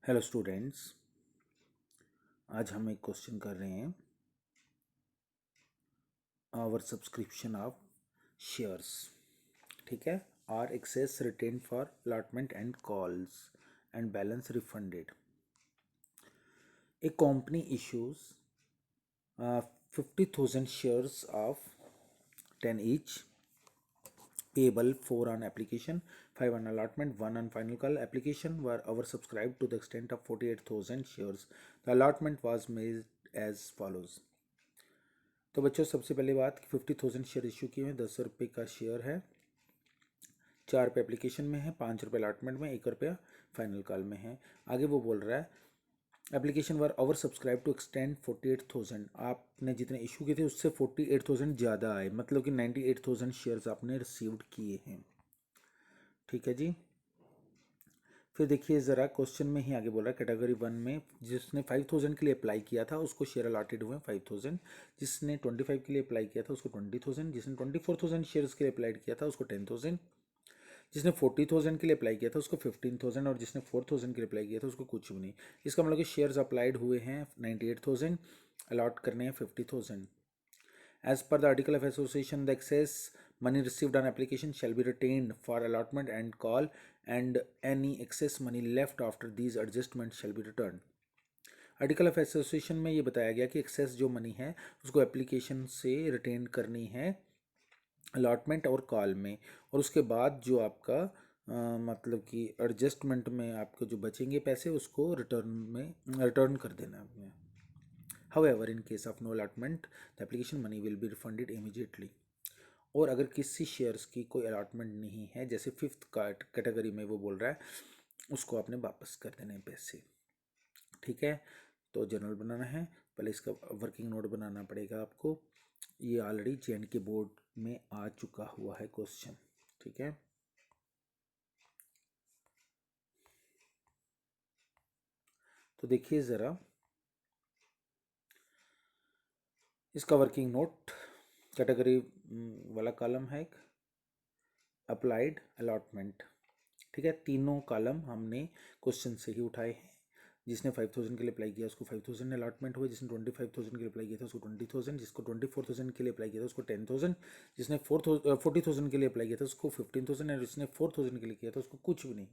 Hello students, आज हम एक क्वेश्चन कर रहे हैं। आवर सब्सक्रिप्शन ऑफ शेयर्स, ठीक है, are excess retain for allotment and calls and balance refunded. A company issues 50,000 shares of 10 each, payable 4 on application, 5 on allotment, 1 on final call. Application were oversubscribed to the extent of 48,000 shares. The allotment was made as follows. तो बच्चों, सबसे पहली बात, 50,000 share issue किए हैं। 10 रुपये का share है, 4 रुपये एप्लीकेशन में है, 5 रुपये अलॉटमेंट में, 1 रुपया फाइनल कॉल में है। आगे वो बोल रहा है application were over subscribe to extent 48,000। आपने जितने इशू किए थे उससे 48,000 ज़्यादा आए, मतलब कि 98,000 शेयर्स आपने रिसीव्ड किए हैं। ठीक है जी। फिर देखिए ज़रा, क्वेश्चन में ही आगे बोल रहा है कैटेगरी 1 में जिसने 5,000 के लिए अप्लाई किया था उसको शेयर अलॉटेड हुए 5,000, जिसने 25 के लिए अप्लाई किया था उसको 20,000, जिसने 24,000 शेयर्स के लिए अप्लाई किया था उसको 10,000, जिसने 40,000 के लिए अप्लाई किया था उसको 15,000 और जिसने 4,000 के लिए अप्लाई किया था उसको कुछ भी नहीं। इसका मतलब कि शेयर्स अप्लाइड हुए हैं 98,000, अलॉट करने हैं 50,000। As per the article of association, the excess money received on application shall be retained for allotment and call, and any excess money left after these adjustments shall be returned. Article of association में ये बताया गया कि access जो money है उसको application से retain करनी है अलॉटमेंट और कॉल में, और उसके बाद जो आपका मतलब कि एडजस्टमेंट में आपके जो बचेंगे पैसे उसको रिटर्न कर देना है। However, in case of no allotment, the application money will be refunded immediately. और अगर किसी शेयर्स की कोई अलॉटमेंट नहीं है, जैसे 5th कैटेगरी में वो बोल रहा है, उसको आपने वापस कर देने हैं पैसे। ठीक है, तो जनरल बनाना है, पहले इसका वर्किंग नोट बनाना पड़ेगा आपको। ये ऑलरेडी JNK बोर्ड में आ चुका हुआ है क्वेश्चन। ठीक है, तो देखिए ज़रा इसका वर्किंग नोट। कैटेगरी वाला कॉलम है एक अप्लाइड अलॉटमेंट। ठीक है, तीनों कॉलम हमने क्वेश्चन से ही उठाए हैं। जिसने 5,000 के लिए अप्लाई किया उसको 5,000 अलॉटमेंट हुए, जिसने 25,000 के लिए अप्लाई किया था उसको 20,000, जिसको 24,000 के लिए अप्लाई किया था उसको 10,000, जिसने 40,000 के लिए अप्लाई किया था उसको 15,000 और जिसने 4,000 के लिए किया था उसको कुछ भी नहीं।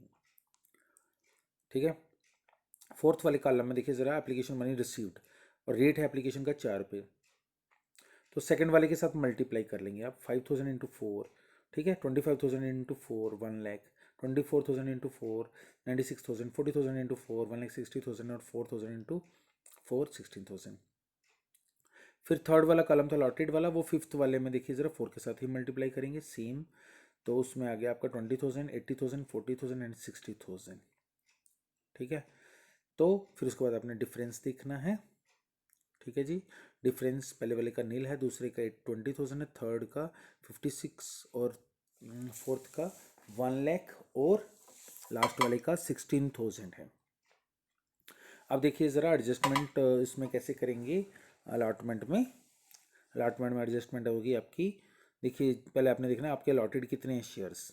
ठीक है, फोर्थ वाले कॉलम में देखिए ज़रा, एप्लीकेशन मनी रिसीव्ड और रेट है एप्लीकेशन का 4 रुपये। तो सेकंड वाले के साथ मल्टीप्लाई कर लेंगे आप, 5,000 इंटू 4। ठीक है, 25,000 इंटू 4 1,00,000, 24,000 इंटू 4 96,000, 40,000 इंटू 4 1,60,000 और 4,000 इंटू 4 16,000। फिर थर्ड वाला कॉलम था लॉटेड वाला, वो फिफ्थ वाले में देखिए ज़रा 4 के साथ ही मल्टीप्लाई करेंगे सेम। तो उसमें आ गया आपका 20,000, 80,000, 40,000 एंड 60,000। ठीक है, तो फिर उसके बाद आपने डिफरेंस देखना है। ठीक है जी, डिफरेंस पहले वाले का नील है, दूसरे का 20,000 है, थर्ड का 56 और फोर्थ का 1,00,000 और लास्ट वाले का 16,000 है। अब देखिए ज़रा एडजस्टमेंट इसमें कैसे करेंगे। अलॉटमेंट में एडजस्टमेंट होगी आपकी। देखिए पहले आपने देखना है आपके अलॉटेड कितने हैं शेयर्स।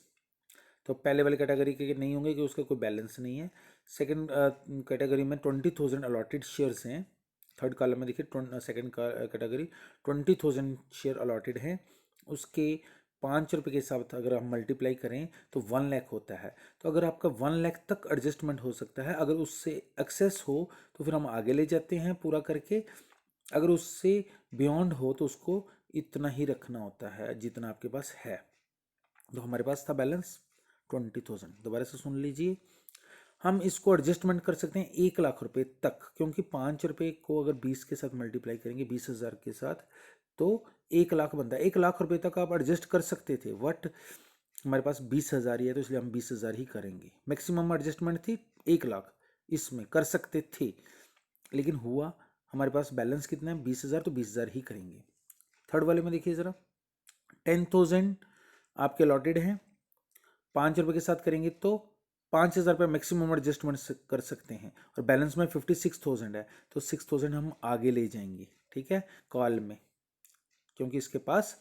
तो पहले वाले कैटेगरी के नहीं होंगे कि उसका कोई बैलेंस नहीं है। सेकंड कैटेगरी में 20,000 अलॉटेड शेयर्स हैं। थर्ड कॉलम में देखिए सेकंड कैटेगरी 20,000 शेयर अलॉटेड हैं, उसके 5 रुपये के हिसाब से अगर हम मल्टीप्लाई करें तो 1,00,000 होता है। तो अगर आपका 1,00,000 तक एडजस्टमेंट हो सकता है, अगर उससे एक्सेस हो तो फिर हम आगे ले जाते हैं पूरा करके, अगर उससे बियॉन्ड हो तो उसको इतना ही रखना होता है जितना आपके पास है। तो हमारे पास था बैलेंस 20,000। दोबारा से सुन लीजिए, हम इसको एडजस्टमेंट कर सकते हैं 1,00,000 रुपये तक, क्योंकि 5 रुपये को अगर 20 के साथ मल्टीप्लाई करेंगे 20,000 के साथ तो 1,00,000 बनता है। 1,00,000 रुपये तक आप एडजस्ट कर सकते थे, बट हमारे पास 20,000 ही है तो इसलिए हम 20,000 ही करेंगे। मैक्सिमम एडजस्टमेंट थी 1,00,000, इसमें कर सकते थे, लेकिन हुआ हमारे पास बैलेंस कितना है 20,000, तो 20,000 ही करेंगे। थर्ड वाले में देखिए ज़रा, 10,000 आपके अलॉटेड हैं, 5 रुपये के साथ करेंगे तो 5,000 रुपये मैक्सिमम एडजस्टमेंट कर सकते हैं, और बैलेंस में 56,000 है तो 6,000 हम आगे ले जाएंगे। ठीक है, कॉल में, क्योंकि इसके पास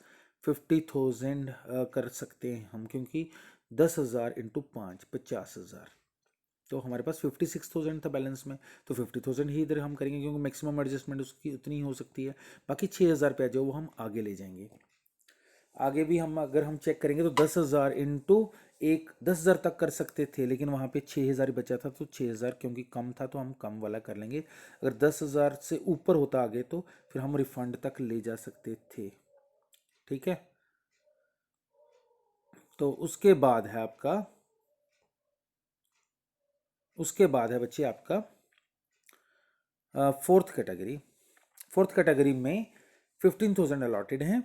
50,000 कर सकते हैं हम, क्योंकि 10,000 इंटू 5 50,000। तो हमारे पास 56,000 था बैलेंस में, तो 50,000 ही इधर हम करेंगे क्योंकि मैक्सिमम एडजस्टमेंट उसकी उतनी ही हो सकती है। बाकी 6,000 रुपया जो वो हम आगे ले जाएंगे। आगे भी हम अगर हम चेक करेंगे तो 10,000 इंटू एक 10,000 तक कर सकते थे, लेकिन वहाँ पे 6,000 ही बचा था, तो 6,000 क्योंकि कम था तो हम कम वाला कर लेंगे। अगर 10,000 से ऊपर होता आगे तो फिर हम रिफंड तक ले जा सकते थे। ठीक है, तो उसके बाद है आपका, उसके बाद है बच्चे आपका फोर्थ कैटेगरी। फोर्थ कैटेगरी में 15,000 अलॉटेड हैं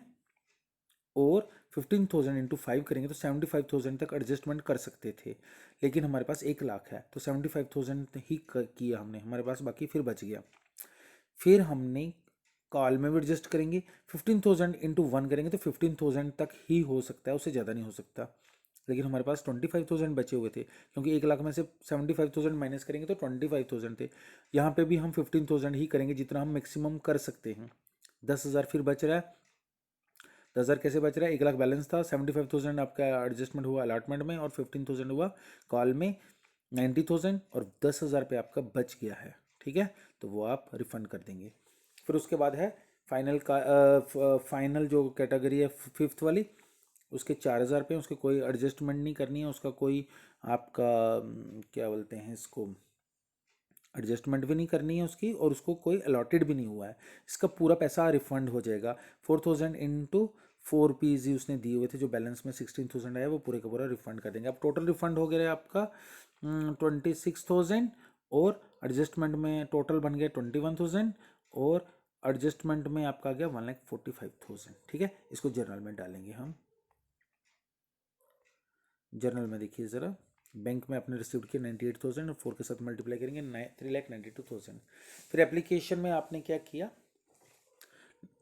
और 15,000 इंटू 5 करेंगे तो 75,000 तक एडजस्टमेंट कर सकते थे, लेकिन हमारे पास 1 लाख है तो 75,000 ही किया हमने, हमारे पास बाकी फिर बच गया। फिर हमने कॉल में भी एडजस्ट करेंगे, 15,000 इंटू 1 करेंगे तो 15,000 तक ही हो सकता है, उससे ज़्यादा नहीं हो सकता। लेकिन हमारे पास 25,000 बचे हुए थे, क्योंकि 1 लाख में से 75,000 माइनस करेंगे तो 25,000 थे। यहाँ पे भी हम 15,000 ही करेंगे जितना हम मैक्सिमम कर सकते हैं। 10,000 फिर बच रहा है। 10,000 कैसे बच रहा है? 1 लाख बैलेंस था, 75,000 आपका एडजस्टमेंट हुआ अलॉटमेंट में और 15,000 हुआ कॉल में, 90,000 और 10,000 पे आपका बच गया है। ठीक है, तो वो आप रिफंड कर देंगे। फिर उसके बाद है फाइनल का फाइनल जो कैटेगरी है फिफ्थ वाली, उसके 4,000 पे, उसके कोई एडजस्टमेंट नहीं करनी है, उसका कोई आपका क्या बोलते हैं इसको, एडजस्टमेंट भी नहीं करनी है उसकी, और उसको कोई अलॉटेड भी नहीं हुआ है, इसका पूरा पैसा रिफंड हो जाएगा। 4,000 इंटू 4 रुपीज़ ही उसने दिए हुए थे, जो बैलेंस में 16,000 आया वो पूरे का पूरा रिफंड कर देंगे। अब टोटल रिफंड हो गया आपका 26,000, और एडजस्टमेंट में टोटल बन गया 21,000, और एडजस्टमेंट में आपका आ गया 1,45,000। ठीक है, इसको जर्नल में डालेंगे हम। जर्नल में देखिए ज़रा, बैंक में आपने रिसीव किया 98,000 और 4 के साथ मल्टीप्लाई करेंगे 3,92,000। फिर एप्लीकेशन में आपने क्या किया,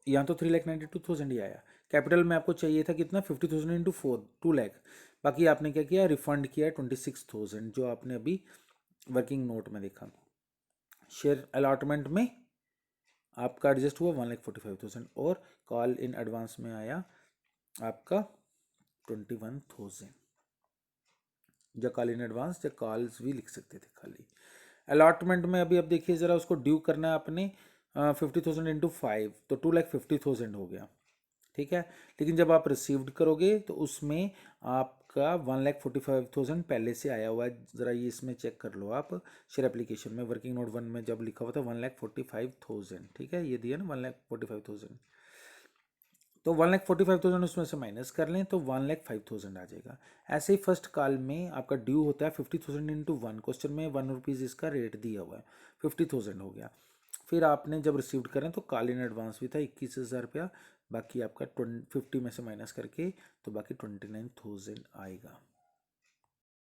यहाँ तो 3,92,000 ही आया। कैपिटल में आपको चाहिए था कितना, 50,000 इंटू 4, 2 लाख। बाकी आपने क्या किया, रिफंड किया 26,000, जो आपने अभी वर्किंग नोट में देखा। शेयर अलॉटमेंट में आपका एडजस्ट हुआ 1,45,000, और कॉल इन एडवांस में आया आपका 21,000। या कॉल इन एडवांस या कॉल्स भी लिख सकते थे खाली। अलॉटमेंट में अभी अब देखिए ज़रा, उसको ड्यू करना है आपने 50,000 इंटू 5, तो 2,50,000 हो गया। ठीक है, लेकिन जब आप रिसीव्ड करोगे तो उसमें आपका 1,45,000 पहले से आया हुआ है। ज़रा ये इसमें चेक कर लो आप, शेयर एप्लीकेशन में वर्किंग नोट 1 में जब लिखा हुआ था 1,45,000। ठीक है, ये दिया ना 1,45,000, तो 1,45,000 उसमें से माइनस कर लें तो 1,05,000 आ जाएगा। ऐसे ही फर्स्ट कॉल में आपका ड्यू होता है 50,000 इंटू 1, क्वेश्चन में 1 रुपीज़ इसका रेट दिया हुआ है, 50,000 हो गया। फिर आपने जब रिसीव करें तो कॉल इन एडवांस भी था 21,000 रुपया, बाकी आपका 50 में से माइनस करके तो बाकी 29,000 आएगा।